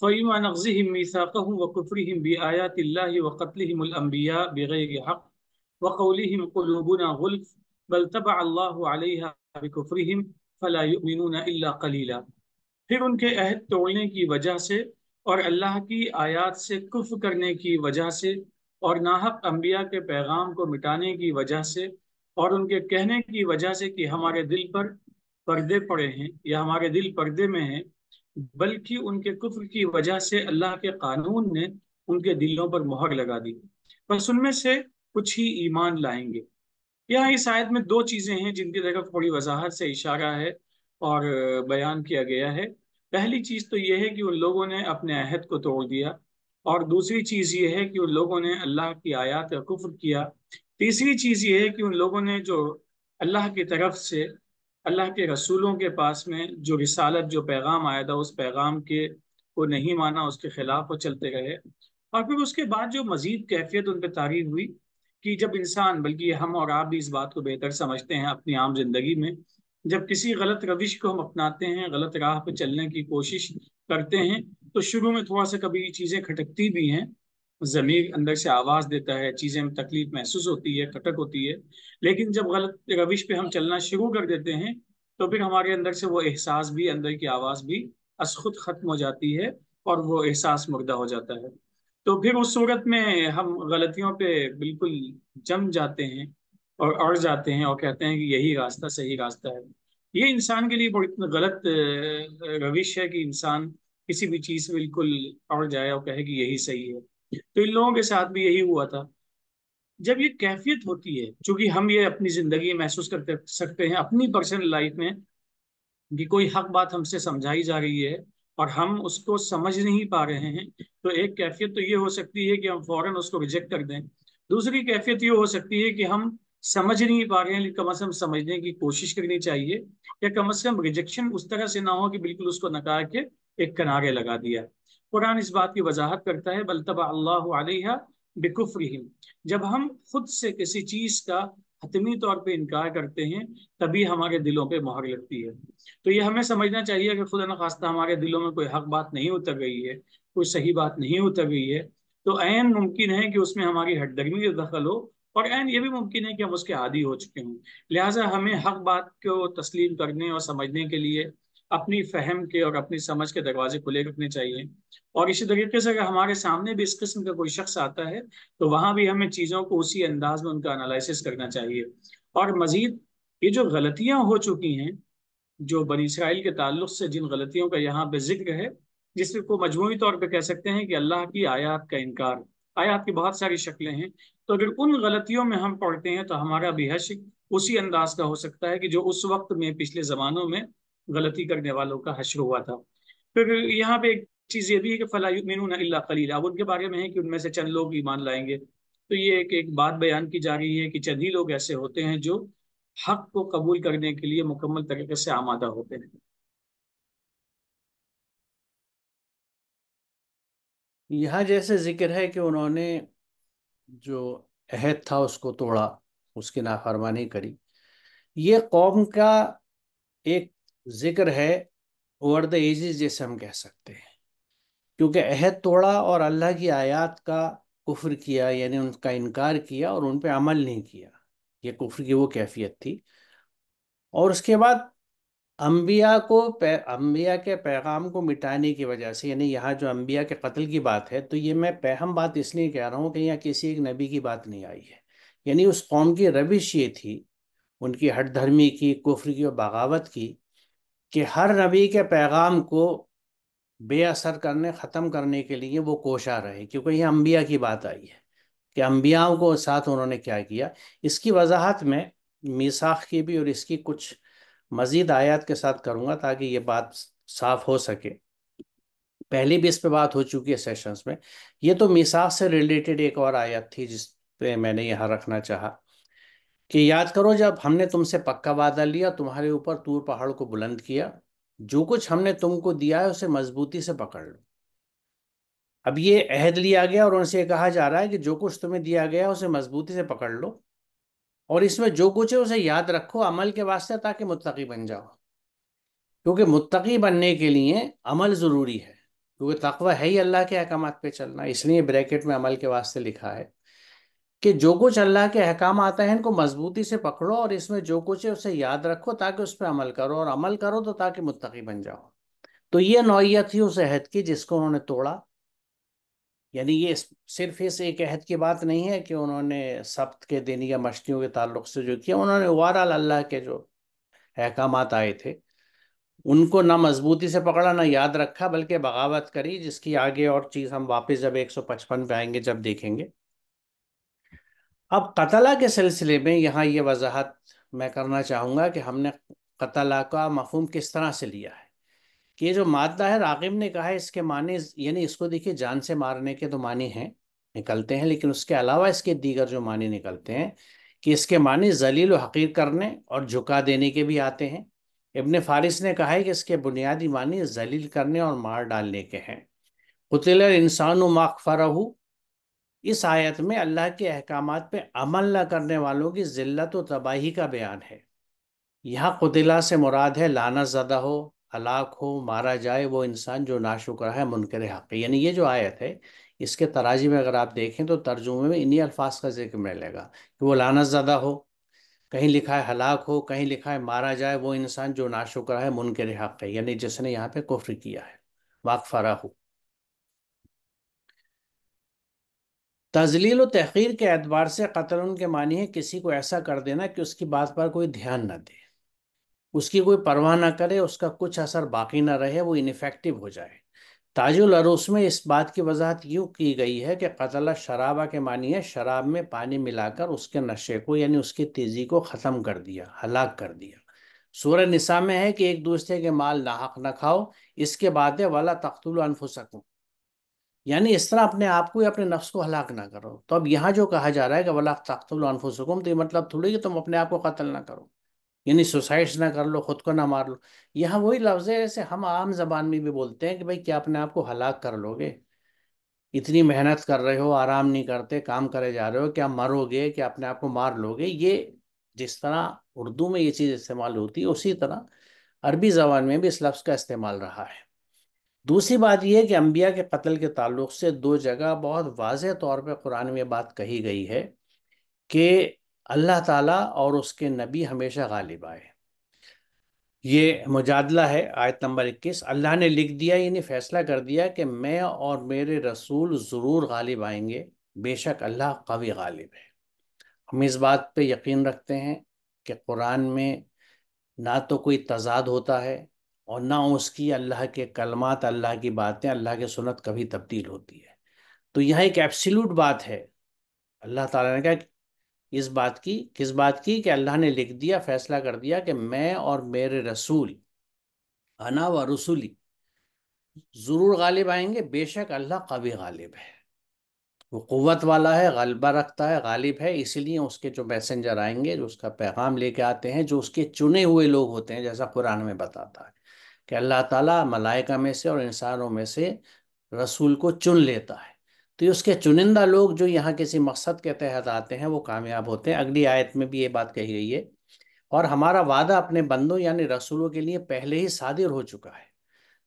فَإِمَّا نَقْضِهِمْ مِيثَاقَهُمْ وَكُفْرِهِمْ بِآيَاتِ اللَّهِ وَقَتْلِهِمُ الْأَنْبِيَاءَ بِغَيْرِ حَقٍّ وَقَوْلِهِمْ قُلُوبُنَا غُلْفٌ بَلْ طَبَعَ اللَّهُ عَلَيْهَا بِكُفْرِهِمْ فَلَا يُؤْمِنُونَ إِلَّا قَلِيلًا۔ پھر ان کے عہد توڑنے کی وجہ سے اور اللہ کی آیات سے کفر کرنے کی وجہ سے اور ناحق انبیاء کے پیغام کو مٹانے کی وجہ سے اور ان کے کہنے کی وجہ سے کہ ہمارے دل پر پردے پڑے ہیں یا ہمارے دل پردے میں ہیں، بلکہ ان کے کفر کی وجہ سے اللہ کے قانون نے ان کے دلوں پر مہر لگا دی، بس ان میں سے کچھ ہی ایمان لائیں گے۔ یہاں اس آیت میں دو چیزیں ہیں جن کی طرف تھوڑی وضاحت سے اشارہ ہے اور بیان کیا گیا ہے۔ پہلی چیز تو یہ ہے کہ ان لوگوں نے اپنے عہد کو توڑ دیا، اور دوسری چیز یہ ہے کہ ان لوگوں نے اللہ کی آیات کا کفر کیا۔ تیسری چیز یہ ہے کہ ان لوگوں نے جو اللہ کی طرف سے اللہ کے رسولوں کے پاس میں جو رسالت جو پیغام آیا تھا اس پیغام کے کو نہیں مانا، اس کے خلاف وہ چلتے رہے۔ اور پھر اس کے بعد جو مزید کیفیت ان پہ طاری ہوئی کہ جب انسان، بلکہ ہم اور آپ بھی اس بات کو بہتر سمجھتے ہیں اپنی عام زندگی میں، جب کسی غلط روش کو ہم اپناتے ہیں، غلط راہ پہ چلنے کی کوشش کرتے ہیں، تو شروع میں تھوڑا سا کبھی چیزیں کھٹکتی بھی ہیں، ضمیر اندر سے آواز دیتا ہے، چیزیں میں تکلیف محسوس ہوتی ہے، کھٹک ہوتی ہے، لیکن جب غلط روش پہ ہم چلنا شروع کر دیتے ہیں تو پھر ہمارے اندر سے وہ احساس بھی، اندر کی آواز بھی از خود ختم ہو جاتی ہے اور وہ احساس مردہ ہو جاتا ہے۔ تو پھر اس صورت میں ہم غلطیوں پہ بالکل جم جاتے ہیں اور اڑ جاتے ہیں اور کہتے ہیں کہ یہی راستہ صحیح راستہ ہے۔ یہ انسان کے لیے بڑی غلط روش ہے کہ انسان کسی بھی چیز سے بالکل اڑ جائے اور کہے کہ یہی صحیح ہے۔ تو ان لوگوں کے ساتھ بھی یہی ہوا تھا۔ جب یہ کیفیت ہوتی ہے، چونکہ ہم یہ اپنی زندگی میں محسوس کرتے سکتے ہیں اپنی پرسنل لائف میں، کہ کوئی حق بات ہم سے سمجھائی جا رہی ہے اور ہم اس کو سمجھ نہیں پا رہے ہیں، تو ایک کیفیت تو یہ ہو سکتی ہے کہ ہم فوراً اس کو ریجیکٹ کر دیں۔ دوسری کیفیت یہ ہو سکتی ہے کہ ہم سمجھ نہیں پا رہے ہیں لیکن کم از کم سمجھنے کی کوشش کرنی چاہیے، یا کم از کم ریجیکشن اس طرح سے نہ ہو کہ بالکل اس کو نکال کے ایک کنارے لگا دیا۔ قرآن اس بات کی وضاحت کرتا ہے، بل طبع اللہ علیہا بکفرہم، جب ہم خود سے کسی چیز کا حتمی طور پہ انکار کرتے ہیں تبھی ہمارے دلوں پہ مہر لگتی ہے۔ تو یہ ہمیں سمجھنا چاہیے کہ خدا نخواستہ ہمارے دلوں میں کوئی حق بات نہیں اتر گئی ہے، کوئی صحیح بات نہیں اتر گئی ہے، تو عین ممکن ہے کہ اس میں ہماری ہٹ درمی دخل ہو، اور عین یہ بھی ممکن ہے کہ ہم اس کے عادی ہو چکے ہوں۔ لہٰذا ہمیں حق بات کو تسلیم کرنے اور سمجھنے کے لیے اپنی فہم کے اور اپنی سمجھ کے دروازے کھلے رکھنے چاہیے۔ اور اسی طریقے سے اگر ہمارے سامنے بھی اس قسم کا کوئی شخص آتا ہے تو وہاں بھی ہمیں چیزوں کو اسی انداز میں ان کا انالائسس کرنا چاہیے۔ اور مزید یہ جو غلطیاں ہو چکی ہیں، جو بنی اسرائیل کے تعلق سے جن غلطیوں کا یہاں پہ ذکر ہے، جس کو مجموعی طور پہ کہہ سکتے ہیں کہ اللہ کی آیات کا انکار۔ آیات کی بہت ساری شکلیں ہیں، تو اگر ان غلطیوں میں ہم پڑھتے ہیں تو ہمارا بھی حشر اسی انداز کا ہو سکتا ہے کہ جو اس وقت میں پچھلے زمانوں میں غلطی کرنے والوں کا حشر ہوا تھا۔ پھر یہاں پہ ایک چیز یہ بھی ہے کہ فلا یؤمنون الا قلیلا، اب ان کے بارے میں ہے کہ ان میں سے چند لوگ ایمان لائیں گے۔ تو یہ ایک بات بیان کی جا رہی ہے کہ چند ہی لوگ ایسے ہوتے ہیں جو حق کو قبول کرنے کے لیے مکمل طریقے سے آمادہ ہوتے ہیں۔ یہاں جیسے ذکر ہے کہ انہوں نے جو عہد تھا اس کو توڑا، اس کی نافرمانی کری، یہ قوم کا ایک ذکر ہے اوور دا ایجز جیسے ہم کہہ سکتے ہیں، کیونکہ عہد توڑا اور اللہ کی آیات کا کفر کیا، یعنی ان کا انکار کیا اور ان پہ عمل نہیں کیا، یہ کفر کی وہ کیفیت تھی۔ اور اس کے بعد انبیاء کے پیغام کو مٹانے کی وجہ سے، یعنی یہاں جو انبیاء کے قتل کی بات ہے تو یہ میں پہم بات اس لیے کہہ رہا ہوں کہ یہاں کسی ایک نبی کی بات نہیں آئی ہے، یعنی اس قوم کی روش یہ تھی، ان کی ہٹ دھرمی کی، کفر کی اور بغاوت کی، کہ ہر نبی کے پیغام کو بے اثر کرنے، ختم کرنے کے لیے وہ کوشاں رہے، کیونکہ یہ انبیاء کی بات آئی ہے کہ انبیاء کو ساتھ انہوں نے کیا کیا۔ اس کی وضاحت میں میثاق کی بھی اور اس کی کچھ مزید آیات کے ساتھ کروں گا تاکہ یہ بات صاف ہو سکے۔ پہلی بھی اس پہ بات ہو چکی ہے سیشنز میں، یہ تو میثاق سے ریلیٹڈ ایک اور آیت تھی جس پہ میں نے یہاں رکھنا چاہا کہ یاد کرو جب ہم نے تم سے پکا وعدہ لیا، تمہارے اوپر طور پہاڑ کو بلند کیا، جو کچھ ہم نے تم کو دیا ہے اسے مضبوطی سے پکڑ لو۔ اب یہ عہد لیا گیا اور ان سے کہا جا رہا ہے کہ جو کچھ تمہیں دیا گیا اسے مضبوطی سے پکڑ لو، اور اس میں جو کچھ ہے اسے یاد رکھو عمل کے واسطے تاکہ متقی بن جاؤ، کیونکہ متقی بننے کے لیے عمل ضروری ہے۔ کیونکہ تقوی ہے ہی اللہ کے احکامات پہ چلنا، اس لیے بریکٹ میں عمل کے واسطے لکھا ہے کہ جو کچھ اللہ کے احکام آتا ہے ان کو مضبوطی سے پکڑو، اور اس میں جو کچھ ہے اسے یاد رکھو تاکہ اس پہ عمل کرو، اور عمل کرو تو تاکہ متقی بن جاؤ۔ تو یہ نوعیت تھی اس عہد کی جس کو انہوں نے توڑا۔ یعنی یہ صرف اس ایک عہد کی بات نہیں ہے کہ انہوں نے سبت کے دن یا مچھلیوں کے تعلق سے جو کیا، انہوں نے اوورآل اللہ کے جو احکامات آئے تھے ان کو نہ مضبوطی سے پکڑا نہ یاد رکھا، بلکہ بغاوت کری، جس کی آگے اور چیز ہم واپس جب 155 پہ آئیں گے جب دیکھیں گے۔ اب قتلہ کے سلسلے میں یہاں یہ وضاحت میں کرنا چاہوں گا کہ ہم نے قتلہ کا مفہوم کس طرح سے لیا ہے۔ کہ یہ جو مادہ ہے، راغب نے کہا ہے اس کے معنی، یعنی اس کو دیکھیے جان سے مارنے کے تو معنی ہیں، نکلتے ہیں، لیکن اس کے علاوہ اس کے دیگر جو معنی نکلتے ہیں کہ اس کے معنی ذلیل و حقیر کرنے اور جھکا دینے کے بھی آتے ہیں۔ ابن فارس نے کہا ہے کہ اس کے بنیادی معنی ذلیل کرنے اور مار ڈالنے کے ہیں۔ قتل الانسان ما اکفرہ، اس آیت میں اللہ کے احکامات پہ عمل نہ کرنے والوں کی ذلت و تباہی کا بیان ہے۔ یہاں قتلہ سے مراد ہے لعنت زدہ ہو، ہلاک ہو، مارا جائے وہ انسان جو ناشکرا ہے، منکر حق ہے۔ یعنی یہ جو آیت ہے اس کے تراجم میں اگر آپ دیکھیں تو ترجمے میں انہی الفاظ کا ذکر ملے گا کہ وہ لعنت زدہ ہو، کہیں لکھا ہے ہلاک ہو، کہیں لکھا ہے مارا جائے وہ انسان جو ناشکرا ہے، منکر حق ہے، یعنی جس نے یہاں پہ کفر کیا ہے، واقفرہ ہو۔ تذلیل و تحقیر کے اعتبار سے قتل ان کے معنی ہے کسی کو ایسا کر دینا کہ اس کی بات پر کوئی دھیان نہ دے، اس کی کوئی پرواہ نہ کرے، اس کا کچھ اثر باقی نہ رہے، وہ انفیکٹو ہو جائے۔ تاج العروس میں اس بات کی وضاحت یوں کی گئی ہے کہ قتلہ شرابہ کے معنی ہے شراب میں پانی ملا کر اس کے نشے کو، یعنی اس کی تیزی کو ختم کر دیا، ہلاک کر دیا۔ سورہ نساء میں ہے کہ ایک دوسرے کے مال ناحق نہ کھاؤ، اس کے بعد ہے وَلَا تَقْتُلُوا أَنفُسَكُمْ، یعنی اس طرح اپنے آپ کو یا اپنے نفس کو ہلاک نہ کرو۔ تو اب یہاں جو کہا جا رہا ہے کہ وَلَا تَقْتُلُوا أَنفُسَكُمْ، تو یہ مطلب تھوڑی کہ تم اپنے آپ کو قتل نہ کرو، یعنی سوسائڈس نہ کر لو، خود کو نہ مار لو۔ یہاں وہی لفظ ہے جیسے ہم عام زبان میں بھی بولتے ہیں کہ بھائی کیا اپنے آپ کو ہلاک کر لو گے؟ اتنی محنت کر رہے ہو، آرام نہیں کرتے، کام کرے جا رہے ہو، کیا مرو گے، کیا اپنے آپ کو مار لو گے؟ یہ جس طرح اردو میں یہ چیز استعمال ہوتی ہے اسی طرح عربی زبان میں بھی اس لفظ کا استعمال رہا ہے۔ دوسری بات یہ ہے کہ انبیاء کے قتل کے تعلق سے دو جگہ بہت واضح طور پہ قرآن میں بات کہی گئی ہے کہ اللہ تعالیٰ اور اس کے نبی ہمیشہ غالب آئے۔ یہ مجادلہ ہے، آیت نمبر 21، اللہ نے لکھ دیا، یعنی فیصلہ کر دیا کہ میں اور میرے رسول ضرور غالب آئیں گے، بے شک اللہ قوی غالب ہے۔ ہم اس بات پہ یقین رکھتے ہیں کہ قرآن میں نہ تو کوئی تضاد ہوتا ہے اور نہ اس کی اللہ کے کلمات، اللہ کی باتیں، اللہ کی سنت کبھی تبدیل ہوتی ہے۔ تو یہاں ایک ایبسلیوٹ بات ہے اللہ تعالیٰ نے کہا اس بات کی، کس بات کی؟ کہ اللہ نے لکھ دیا، فیصلہ کر دیا کہ میں اور میرے رسول، انا و رسولی، ضرور غالب آئیں گے، بے شک اللہ قوی غالب ہے، وہ قوت والا ہے، غلبہ رکھتا ہے، غالب ہے، اسی لیے اس کے جو میسنجر آئیں گے جو اس کا پیغام لے کے آتے ہیں، جو اس کے چنے ہوئے لوگ ہوتے ہیں، جیسا قرآن میں بتاتا ہے کہ اللہ تعالیٰ ملائکہ میں سے اور انسانوں میں سے رسول کو چن لیتا ہے، تو یہ اس کے چنندہ لوگ جو یہاں کسی مقصد کے تحت آتے ہیں وہ کامیاب ہوتے ہیں۔ اگلی آیت میں بھی یہ بات کہی گئی ہے، اور ہمارا وعدہ اپنے بندوں یعنی رسولوں کے لیے پہلے ہی صادر ہو چکا ہے،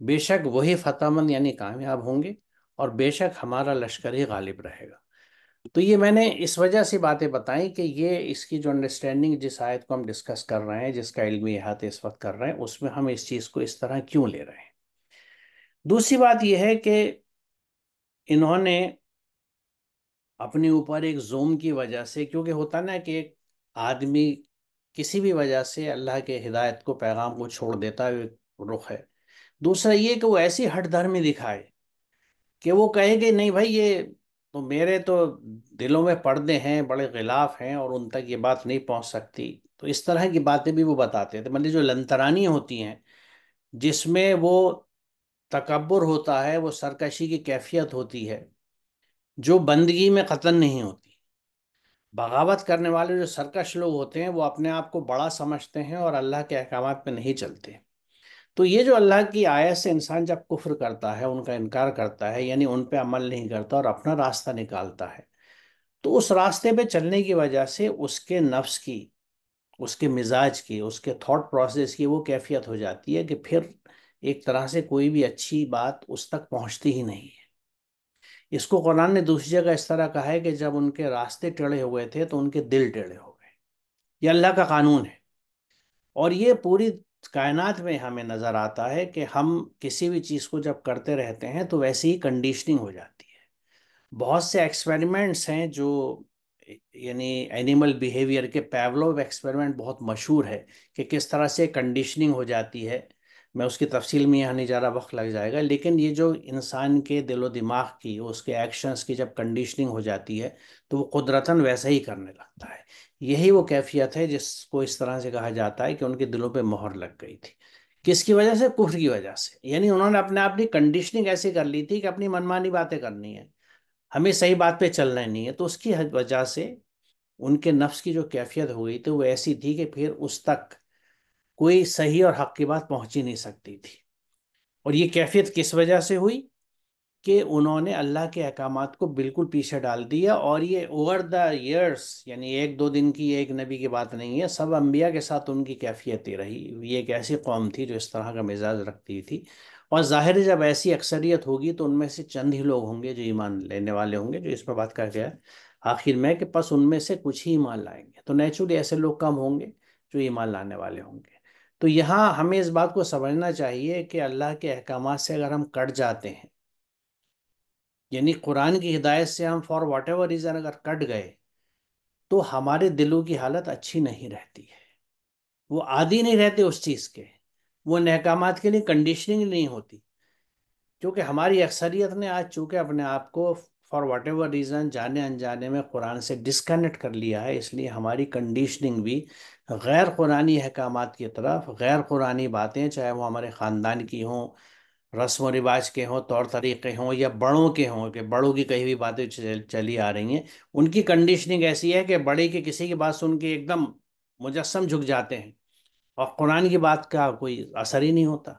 بے شک وہی فتح مند یعنی کامیاب ہوں گے، اور بے شک ہمارا لشکر ہی غالب رہے گا۔ تو یہ میں نے اس وجہ سے باتیں بتائیں کہ یہ اس کی جو انڈرسٹینڈنگ جس آیت کو ہم ڈسکس کر رہے ہیں، جس کا علمی احاطہ اس وقت کر رہے ہیں، اس میں ہم اس چیز کو اس طرح کیوں لے رہے ہیں۔ دوسری بات یہ ہے کہ انہوں نے اپنے اوپر ایک زوم کی وجہ سے، کیونکہ ہوتا نا کہ ایک آدمی کسی بھی وجہ سے اللہ کے ہدایت کو، پیغام کو چھوڑ دیتا ہے، ایک رخ ہے۔ دوسرا یہ کہ وہ ایسی ہٹ دھرمی دکھائے کہ وہ کہے کہ نہیں بھائی یہ تو میرے تو دلوں میں پردے ہیں، بڑے غلاف ہیں اور ان تک یہ بات نہیں پہنچ سکتی، تو اس طرح کی باتیں بھی وہ بتاتے تھے، مطلب جو لنترانی ہوتی ہیں جس میں وہ تکبر ہوتا ہے، وہ سرکشی کی کیفیت ہوتی ہے، جو بندگی میں قطن نہیں ہوتی۔ بغاوت کرنے والے جو سرکش لوگ ہوتے ہیں وہ اپنے آپ کو بڑا سمجھتے ہیں اور اللہ کے احکامات پہ نہیں چلتے۔ تو یہ جو اللہ کی آیت سے انسان جب کفر کرتا ہے، ان کا انکار کرتا ہے، یعنی ان پہ عمل نہیں کرتا اور اپنا راستہ نکالتا ہے، تو اس راستے پہ چلنے کی وجہ سے اس کے نفس کی، اس کے مزاج کی، اس کے تھاٹ پروسیس کی وہ کیفیت ہو جاتی ہے کہ پھر ایک طرح سے کوئی بھی اچھی بات اس تک پہنچتی ہی نہیں ہے۔ اس کو قرآن نے دوسری جگہ اس طرح کہا ہے کہ جب ان کے راستے ٹیڑھے ہوئے تھے تو ان کے دل ٹیڑھے ہو گئے۔ یہ اللہ کا قانون ہے، اور یہ پوری کائنات میں ہمیں نظر آتا ہے کہ ہم کسی بھی چیز کو جب کرتے رہتے ہیں تو ویسی ہی کنڈیشننگ ہو جاتی ہے۔ بہت سے ایکسپیریمنٹس ہیں جو، یعنی اینیمل بیہیویئر کے پیولوو ایکسپیریمنٹ بہت مشہور ہے کہ کس طرح سے کنڈیشننگ ہو جاتی ہے۔ میں اس کی تفصیل میں یہاں نہیں جا رہا، وقت لگ جائے گا، لیکن یہ جو انسان کے دل و دماغ کی، اس کے ایکشنز کی جب کنڈیشننگ ہو جاتی ہے تو وہ قدرتاً ویسا ہی کرنے لگتا ہے۔ یہی وہ کیفیت ہے جس کو اس طرح سے کہا جاتا ہے کہ ان کے دلوں پہ مہر لگ گئی تھی۔ کس کی وجہ سے؟ کفر کی وجہ سے، یعنی انہوں نے اپنے آپ کی کنڈیشننگ ایسی کر لی تھی کہ اپنی منمانی باتیں کرنی ہے، ہمیں صحیح بات پہ چلنا ہی نہیں ہے، تو اس کی وجہ سے ان کے نفس کی جو کیفیت ہو گئی تھی وہ ایسی تھی کہ پھر اس تک کوئی صحیح اور حق کی بات پہنچ ہی نہیں سکتی تھی۔ اور یہ کیفیت کس وجہ سے ہوئی؟ کہ انہوں نے اللہ کے احکامات کو بالکل پیچھے ڈال دیا، اور یہ اوور دا ایئرس، یعنی ایک دو دن کی ایک نبی کی بات نہیں ہے، سب انبیاء کے ساتھ ان کی کیفیت ہی رہی۔ یہ ایک ایسی قوم تھی جو اس طرح کا مزاج رکھتی تھی، اور ظاہر ہے جب ایسی اکثریت ہوگی تو ان میں سے چند ہی لوگ ہوں گے جو ایمان لینے والے ہوں گے، جو اس پہ بات کر گیا ہے آخر میں کہ پس ان میں سے کچھ ہی ایمان لائیں گے، تو نیچرلی ایسے لوگ کم ہوں گے جو ایمان لانے والے ہوں گے۔ تو یہاں ہمیں اس بات کو سمجھنا چاہیے کہ اللہ کے احکامات سے اگر ہم کٹ جاتے ہیں، یعنی قرآن کی ہدایت سے ہم فار واٹ ایور ریزن اگر کٹ گئے، تو ہمارے دلوں کی حالت اچھی نہیں رہتی ہے، وہ عادی نہیں رہتے اس چیز کے، وہ ان احکامات کے لیے کنڈیشننگ نہیں ہوتی، کیونکہ ہماری اکثریت نے آج چونکہ اپنے آپ کو فار واٹ ایور ریزن جانے انجانے میں قرآن سے ڈسکنیکٹ کر لیا ہے، اس لیے ہماری کنڈیشننگ بھی غیر قرآنی احکامات کی طرف، غیر قرآنی باتیں، چاہے وہ ہمارے خاندان کی ہوں، رسم و رواج کے ہوں، طور طریقے ہوں، یا بڑوں کے ہوں، کہ بڑوں کی کئی بھی باتیں چلی آ رہی ہیں، ان کی کنڈیشننگ ایسی ہے کہ بڑے کی کسی کی بات سن کے ایک دم مجسم جھک جاتے ہیں، اور قرآن کی بات کا کوئی اثر ہی نہیں ہوتا۔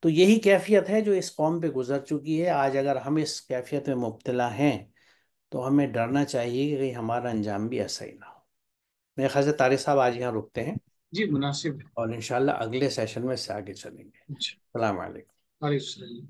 تو یہی کیفیت ہے جو اس قوم پہ گزر چکی ہے۔ آج اگر ہم اس کیفیت میں مبتلا ہیں تو ہمیں ڈرنا چاہیے کہ کہیں ہمارا انجام بھی ایسا ہی نہ ہو۔ میرے خیال سے طارق صاحب آج یہاں رکتے ہیں، جی مناسب ہے۔ اور انشاءاللہ اگلے سیشن میں سے آگے چلیں گے۔ اچھا، السلام علیکم۔ وعلیکم السلام۔